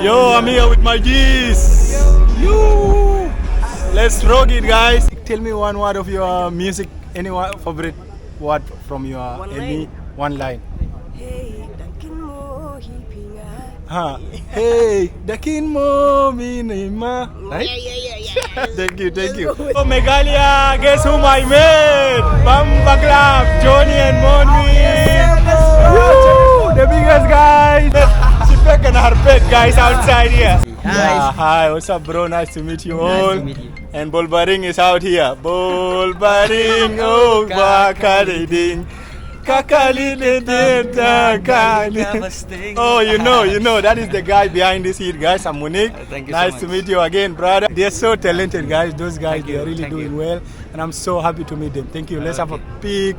Yo, I'm here with my G's. Yo. Let's rock it, guys. Tell me one word of your music, any favorite word from your any one line. Hey, dakin mo minima. Right? Yeah. Thank you. Oh, Meghalaya, guess whom I met? Wanbhaa Club, Johnny and MONMi. Woo, the biggest guys. She and her pet guys outside here. Yeah, hi, what's up, bro? Nice to meet you all. Nice to meet you. And Bolbaring is out here. Bolbaring, oh, Bakariding. Oh, you know, that is the guy behind this hit, guys. I'm Monique. Thank you nice so to much. meet you again, brother. They're so talented, guys. Those guys, Thank you, they're really thank doing you. well. And I'm so happy to meet them. Thank you. Let's have a Okay. big